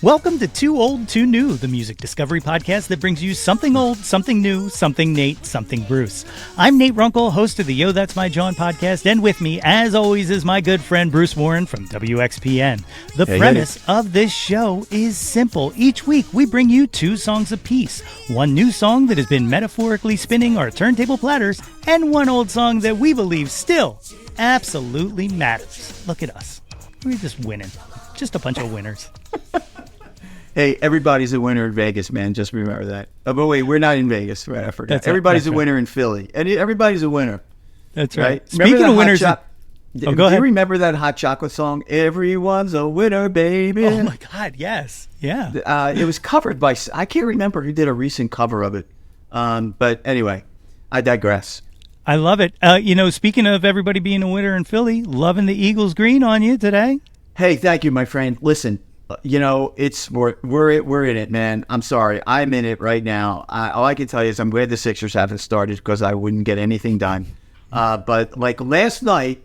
Welcome to Too Old, Too New, the music discovery podcast that brings you something old, something new, something Nate, something Bruce. I'm Nate Runkle, host of the Yo That's My Jawn podcast, and with me, as always, is my good friend Bruce Warren from WXPN. The premise of this show is simple. Each week, we bring you two songs apiece. One new song that has been metaphorically spinning our turntable platters, and one old song that we believe still absolutely matters. Look at us. We're just winning. Just a bunch of winners. Hey, everybody's a winner in Vegas, man. Just remember that. Oh, but wait, we're not in Vegas. Right, I forgot. Everybody's a winner in Philly. And everybody's a winner. That's right. Speaking of winners... go ahead. Do you remember that Hot Chocolate song? Everyone's a winner, baby. Oh, my God, yes. Yeah. It was covered by... I can't remember who did a recent cover of it. But anyway, I digress. I love it. Speaking of everybody being a winner in Philly, loving the Eagles green on you today. Hey, thank you, my friend. Listen, we're in it, man. I'm sorry. I'm in it right now. All I can tell you is I'm glad the Sixers haven't started because I wouldn't get anything done. But like last night,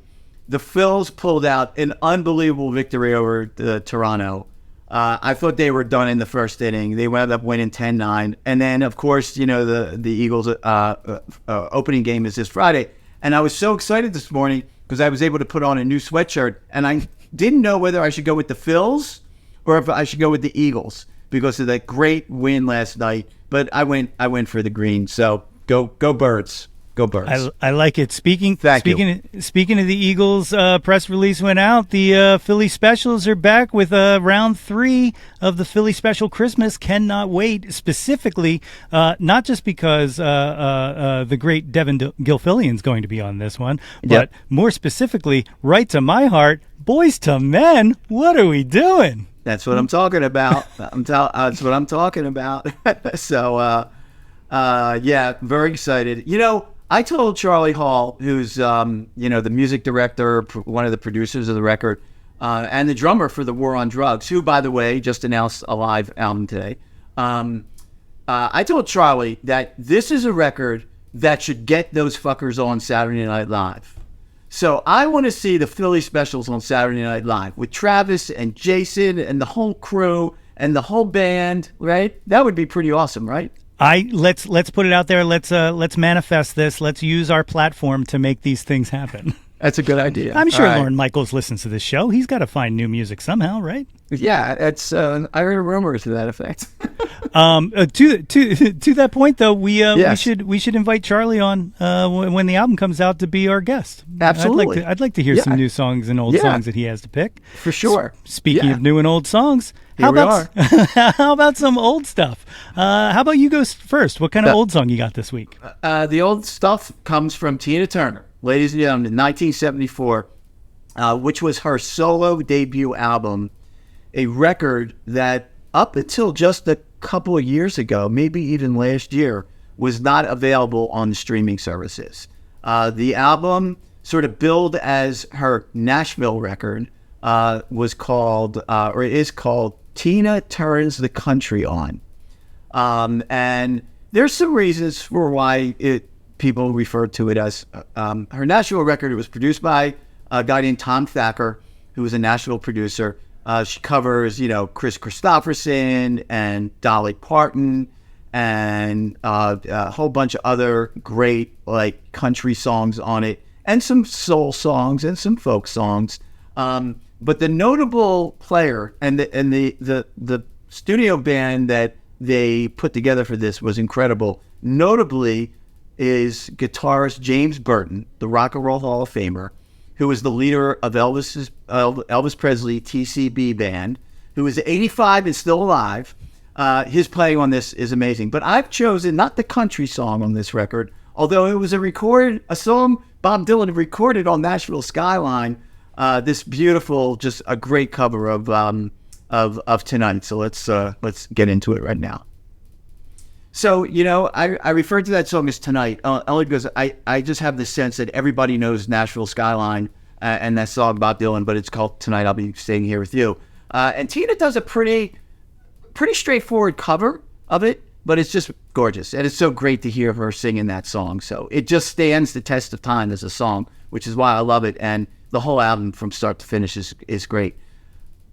the Phils pulled out an unbelievable victory over Toronto. I thought they were done in the first inning. They wound up winning 10-9. And then, of course, the Eagles' opening game is this Friday. And I was so excited this morning because I was able to put on a new sweatshirt. And I didn't know whether I should go with the Phils or if I should go with the Eagles because of that great win last night. But I went for the green. So go Birds. Go Birds. I like it. Speaking of the Eagles, press release went out. The Philly Specials are back with round 3 of the Philly Special Christmas. Cannot wait. Specifically, not just because the great Devin Gilfillian's going to be on this one, but more specifically, right to my heart, Boys to Men. What are we doing? That's what I'm talking about. That's what I'm talking about. So, very excited. I told Charlie Hall, who's, the music director, one of the producers of the record, and the drummer for the War on Drugs, who, by the way, just announced a live album today. I told Charlie that this is a record that should get those fuckers on Saturday Night Live. So I want to see the Philly Specials on Saturday Night Live with Travis and Jason and the whole crew and the whole band, right? That would be pretty awesome, right? Let's put it out there. Let's manifest this. Let's use our platform to make these things happen. That's a good idea. I'm sure Lorne Michaels listens to this show. He's got to find new music somehow, right? Yeah, it's. I heard a rumor to that effect. To that point, though, we should invite Charlie on when the album comes out to be our guest. Absolutely, I'd like to hear some new songs and old songs that he has to pick. For sure. Speaking of new and old songs, how about some old stuff? How about you go first? What kind of old song you got this week? The old stuff comes from Tina Turner, ladies and gentlemen, in 1974, which was her solo debut album, a record that up until just a couple of years ago, maybe even last year, was not available on the streaming services. The album, sort of billed as her Nashville record, is called Tina Turns the Country On. And there's some reasons for why people refer to it as her Nashville record. It was produced by a guy named Tom Thacker, who was a Nashville producer. She covers, Chris Christopherson and Dolly Parton and a whole bunch of other great country songs on it, and some soul songs and some folk songs. But the notable player and the studio band that they put together for this was incredible. Notably is guitarist James Burton, the Rock and Roll Hall of Famer, who was the leader of Elvis Presley TCB band, who is 85 and still alive. His playing on this is amazing. But I've chosen not the country song on this record, although it was a song Bob Dylan recorded on Nashville Skyline. This beautiful, just a great cover of Tonight. So let's get into it right now. So, I referred to that song as Tonight, only because I just have the sense that everybody knows Nashville Skyline and that song Bob Dylan, but it's called Tonight I'll Be Staying Here With You. And Tina does a pretty straightforward cover of it, but it's just gorgeous. And it's so great to hear her singing that song. So it just stands the test of time as a song, which is why I love it. And the whole album from start to finish is great.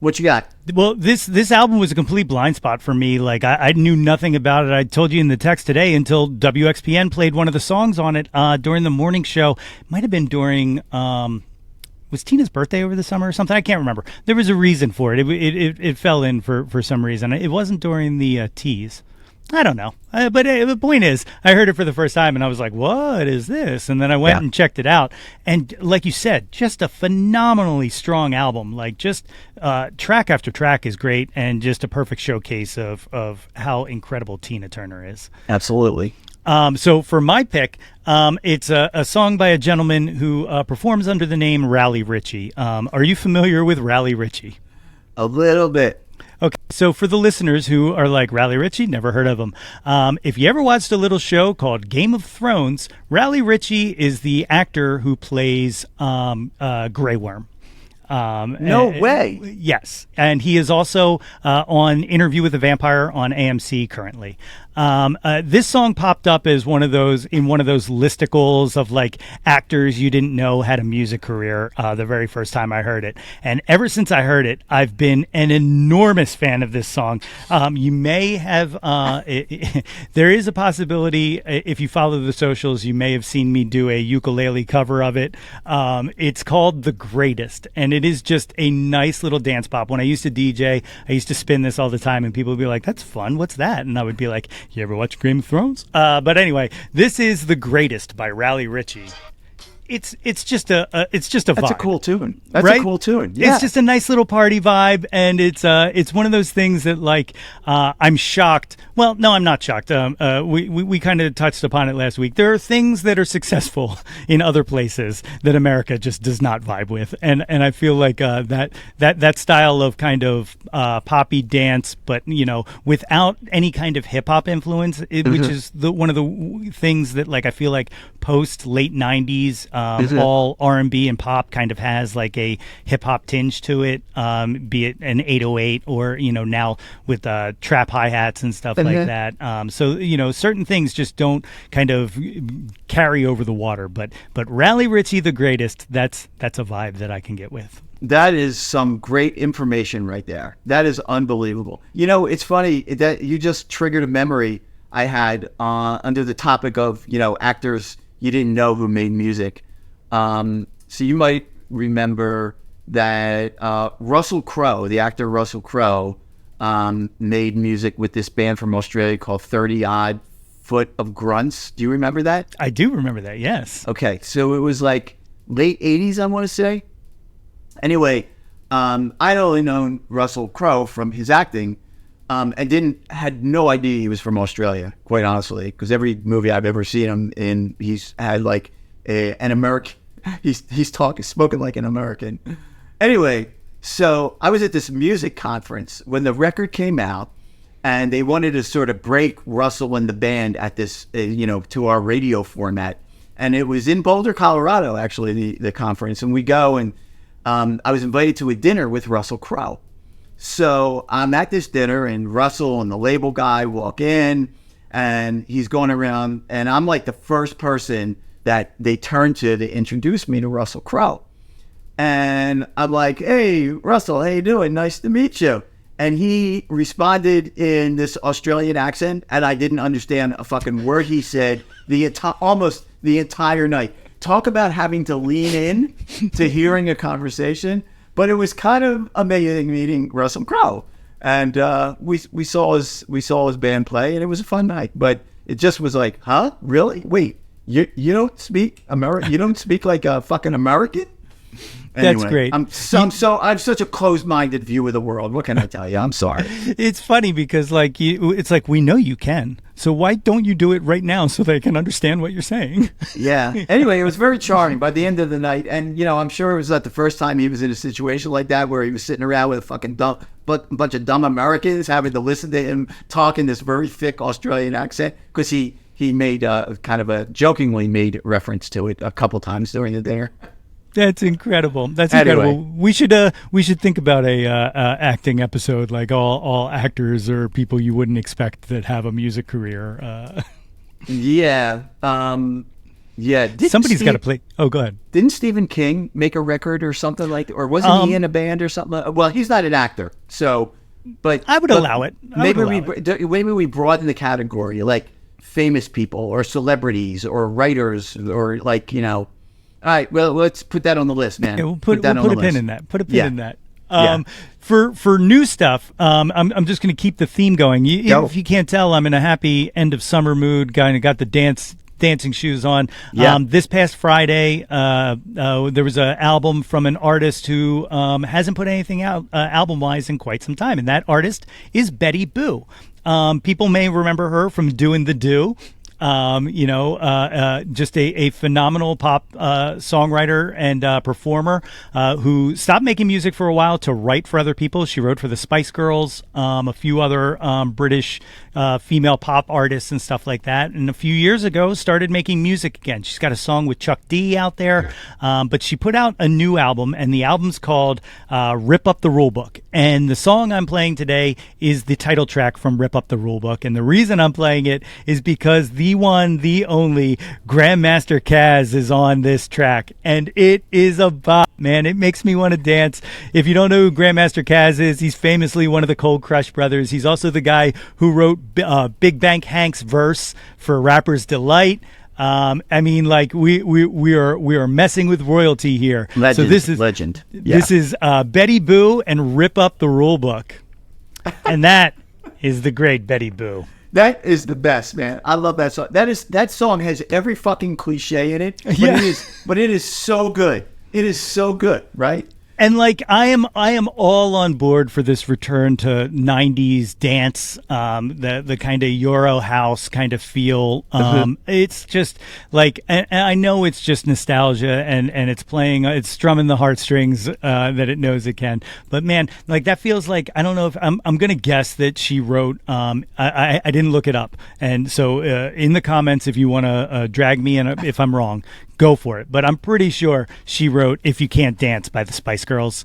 What you got? Well, this album was a complete blind spot for me. Like I knew nothing about it. I told you in the text today until WXPN played one of the songs on it during the morning show. It might have been during was Tina's birthday over the summer or something? I can't remember. There was a reason for it. It fell in for some reason. It wasn't during the tease. I don't know. But the point is, I heard it for the first time and I was like, what is this? And then I went and checked it out. And like you said, just a phenomenally strong album. Like just track after track is great and just a perfect showcase of how incredible Tina Turner is. Absolutely. So for my pick, it's a song by a gentleman who performs under the name Raleigh Ritchie. Are you familiar with Raleigh Ritchie? A little bit. Okay, so for the listeners who are like, Raleigh Ritchie, never heard of him. If you ever watched a little show called Game of Thrones, Raleigh Ritchie is the actor who plays Grey Worm. No way. Yes. And he is also on Interview with the Vampire on AMC currently. This song popped up as one of those listicles of like actors you didn't know had a music career the very first time I heard it. And ever since I heard it, I've been an enormous fan of this song. You may have, there is a possibility, if you follow the socials, you may have seen me do a ukulele cover of it. It's called The Greatest, and it is just a nice little dance pop. When I used to DJ, I used to spin this all the time, and people would be like, that's fun, what's that? And I would be like, you ever watch Game of Thrones? But anyway, this is The Greatest by Raleigh Ritchie. It's just a vibe. That's a cool tune. That's right? a cool tune. Yeah. It's just a nice little party vibe, and it's one of those things that like I'm shocked. Well, no, I'm not shocked. We kind of touched upon it last week. There are things that are successful in other places that America just does not vibe with, and I feel like that style of kind of poppy dance, but without any kind of hip hop influence, which is one of the things that like I feel like post late '90s. All R&B and pop kind of has like a hip hop tinge to it, be it an 808 or now with trap hi-hats and stuff like that. So certain things just don't kind of carry over the water. But Raleigh Ritchie, The Greatest, that's a vibe that I can get with. That is some great information right there. That is unbelievable. It's funny that you just triggered a memory I had under the topic of actors you didn't know who made music. So you might remember that Russell Crowe, the actor Russell Crowe, made music with this band from Australia called 30 Odd Foot of Grunts. Do you remember that? I do remember that, yes. Okay, so it was like late 80s, I want to say. Anyway, I'd only known Russell Crowe from his acting and had no idea he was from Australia, quite honestly, because every movie I've ever seen him in, he's had like an American, he's spoken like an American. Anyway, so I was at this music conference when the record came out, and they wanted to sort of break Russell and the band at this, to our radio format. And it was in Boulder, Colorado, actually, the conference. And we go, and I was invited to a dinner with Russell Crowe. So I'm at this dinner, and Russell and the label guy walk in, and he's going around, and I'm like the first person that they turn to introduce me to Russell Crowe. And I'm like, hey, Russell, how you doing? Nice to meet you. And he responded in this Australian accent, and I didn't understand a fucking word he said almost the entire night. Talk about having to lean in to hearing a conversation. But it was kind of amazing meeting Russell Crowe. And we saw his band play, and it was a fun night. But it just was like, huh? Really? Wait, you don't speak American? You don't speak like a fucking American? Anyway, that's great. I'm such a closed-minded view of the world. What can I tell you? I'm sorry. It's funny because it's like we know you can. So why don't you do it right now so they can understand what you're saying? Yeah. Anyway, it was very charming by the end of the night. And, I'm sure it was not the first time he was in a situation like that where he was sitting around with a fucking bunch of dumb Americans having to listen to him talk in this very thick Australian accent, because he made kind of a jokingly made reference to it a couple times during the dinner. That's incredible. That's incredible. We should think about a acting episode, like all actors or people you wouldn't expect that have a music career. Yeah. Yeah. Somebody's got to play. Oh, go ahead. Didn't Stephen King make a record or something like, or wasn't he in a band or something? Well, he's not an actor, so, but I would allow it. Maybe we broaden the category, like famous people or celebrities or writers or like, all right, well, let's put that on the list, man. Okay, we'll put a pin in that. Put a pin in that. For new stuff, I'm just going to keep the theme going. If you can't tell, I'm in a happy end of summer mood. Kind of got the dancing shoes on. This past Friday, there was an album from an artist who hasn't put anything out album-wise in quite some time, and that artist is Betty Boo. People may remember her from doing The Do. Just a phenomenal pop songwriter and performer who stopped making music for a while to write for other people. She wrote for the Spice Girls, a few other British female pop artists and stuff like that. And a few years ago, started making music again. She's got a song with Chuck D out there, but she put out a new album, and the album's called Rip Up the Rulebook. And the song I'm playing today is the title track from Rip Up the Rulebook. And the reason I'm playing it is because the one, the only Grandmaster Kaz is on this track, and it is a bop, man. It makes me want to dance. If you don't know who Grandmaster Kaz is, he's famously one of the Cold Crush brothers. He's also the guy who wrote Big Bank Hank's verse for Rapper's Delight. We are messing with royalty here. Legend, so this is legend. This is Betty Boo and Rip Up the Rulebook, and that is the great Betty Boo. That is the best, man. I love that song. That song has every fucking cliche in it, but it is so good. It is so good, right? And like I am all on board for this return to 90s dance, the kind of Euro house kind of feel. It's just like, and I know it's just nostalgia and it's playing, it's strumming the heartstrings that it knows it can. But man, like that feels like, I don't know if I'm going to guess that she wrote, I didn't look it up. And so in the comments, if you want to drag me in if I'm wrong, go for it. But I'm pretty sure she wrote If You Can't Dance by the Spice Girls,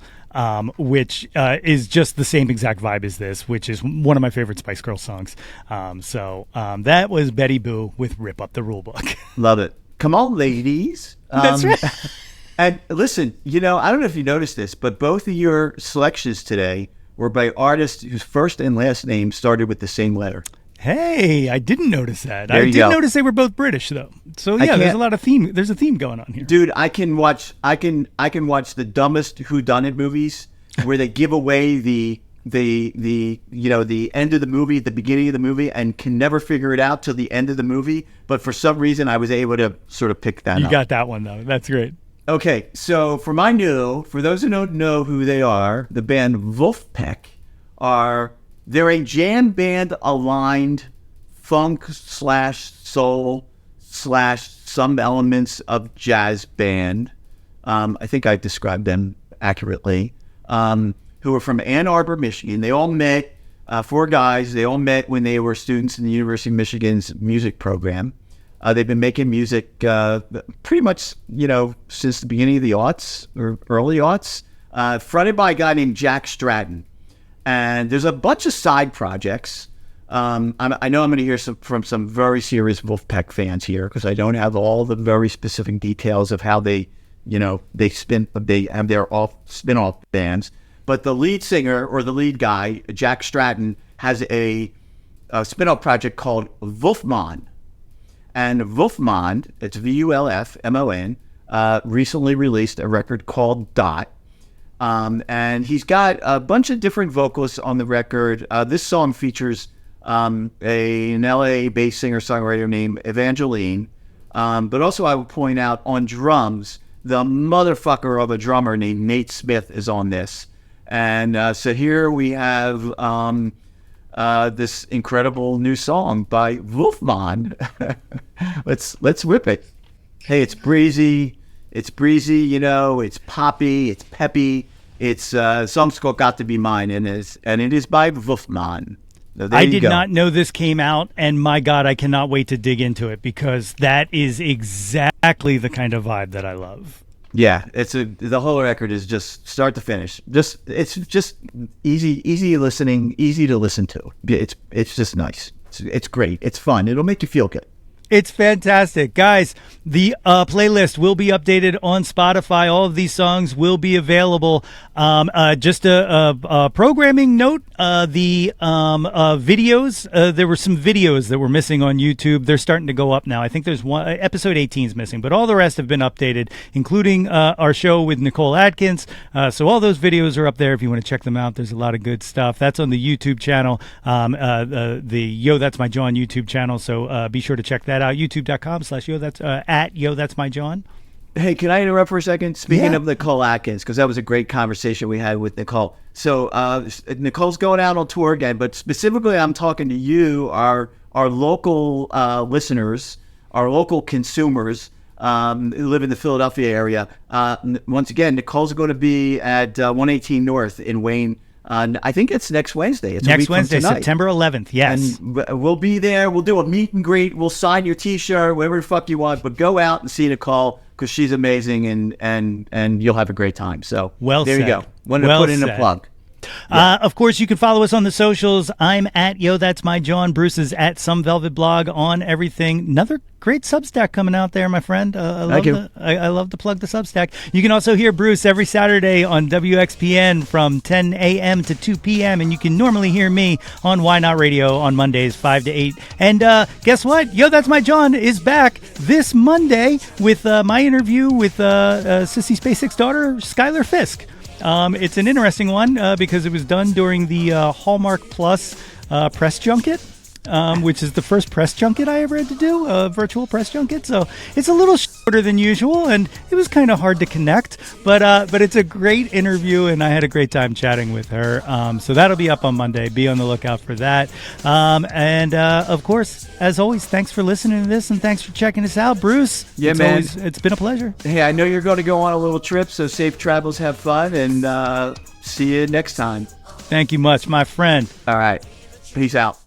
which is just the same exact vibe as this, which is one of my favorite Spice Girls songs. So that was Betty Boo with Rip Up the Rulebook. Love it. Come on, ladies. That's right. And listen, I don't know if you noticed this, but both of your selections today were by artists whose first and last name started with the same letter. Hey, I didn't notice that. I did notice they were both British, though. So yeah, there's a lot of theme. There's a theme going on here, dude. I can watch the dumbest whodunit movies where they give away the end of the movie, the beginning of the movie, and can never figure it out till the end of the movie. But for some reason, I was able to sort of pick that up. You got that one though. That's great. Okay, so for those who don't know who they are, the band Vulfmon they're a jam band aligned funk / soul / some elements of jazz band. I think I described them accurately. Who are from Ann Arbor, Michigan. They all met, 4 guys. They all met when they were students in the University of Michigan's music program. They've been making music pretty much, since the beginning of the aughts or early aughts. Fronted by a guy named Jack Stratton. And there's a bunch of side projects. I know I'm going to hear from some very serious Vulfpeck fans here because I don't have all the very specific details of how they have their spin-off bands. But the lead singer or the lead guy, Jack Stratton, has a spin-off project called Vulfmon. And Vulfmon, it's Vulfmon, recently released a record called Dot. And he's got a bunch of different vocalists on the record. This song features an LA-based singer-songwriter named Evangeline. But also I would point out on drums, the motherfucker of a drummer named Nate Smith is on this. And so here we have this incredible new song by Vulfmon. Let's whip it. Hey, it's breezy. It's breezy, it's poppy, it's peppy. It's the song's called Got to Be Mine, and it is by Vulfmon. So I did not know this came out, and my God, I cannot wait to dig into it because that is exactly the kind of vibe that I love. Yeah, the whole record is just start to finish. It's just easy listening, easy to listen to. It's just nice. It's great. It's fun. It'll make you feel good. It's fantastic. Guys, the playlist will be updated on Spotify. All of these songs will be available. Just a programming note, the videos, there were some videos that were missing on YouTube. They're starting to go up now. I think there's one, episode 18 is missing, but all the rest have been updated, including our show with Nicole Atkins. So all those videos are up there if you want to check them out. There's a lot of good stuff. That's on the YouTube channel, the Yo That's My Jawn YouTube channel. So be sure to check that out. YouTube.com/Yo That's at Yo That's My Jawn. Hey, can I interrupt for a second? Speaking of Nicole Atkins, because that was a great conversation we had with Nicole. So Nicole's going out on tour again, but specifically I'm talking to you, our local listeners, our local consumers who live in the Philadelphia area. Once again, Nicole's going to be at 118 North in Wayne. I think it's next Wednesday. It's next Wednesday, September 11th. Yes. And we'll be there. We'll do a meet and greet. We'll sign your T-shirt, whatever the fuck you want. But go out and see Nicole because she's amazing and you'll have a great time. So there you go. Wanted to put in a plug. Yeah. Of course, you can follow us on the socials. I'm at Yo That's My Jawn. Bruce is at Some Velvet Blog on everything. Another great Substack coming out there, my friend. I love to plug the Substack. You can also hear Bruce every Saturday on WXPN from 10 a.m. to 2 p.m. And you can normally hear me on Why Not Radio on Mondays 5 to 8. And guess what? Yo That's My Jawn is back this Monday with my interview with Sissy Spacek's daughter, Skylar Fisk. It's an interesting one because it was done during the Hallmark Plus press junket, which is the first press junket I ever had to do, a virtual press junket. So it's a little shorter than usual, and it was kind of hard to connect, but it's a great interview, and I had a great time chatting with her. So that'll be up on Monday. Be on the lookout for that. And of course, as always, thanks for listening to this, and thanks for checking us out, Bruce. Yeah, man. It's been a pleasure. Hey, I know you're going to go on a little trip, so safe travels, have fun, and see you next time. Thank you much, my friend. All right. Peace out.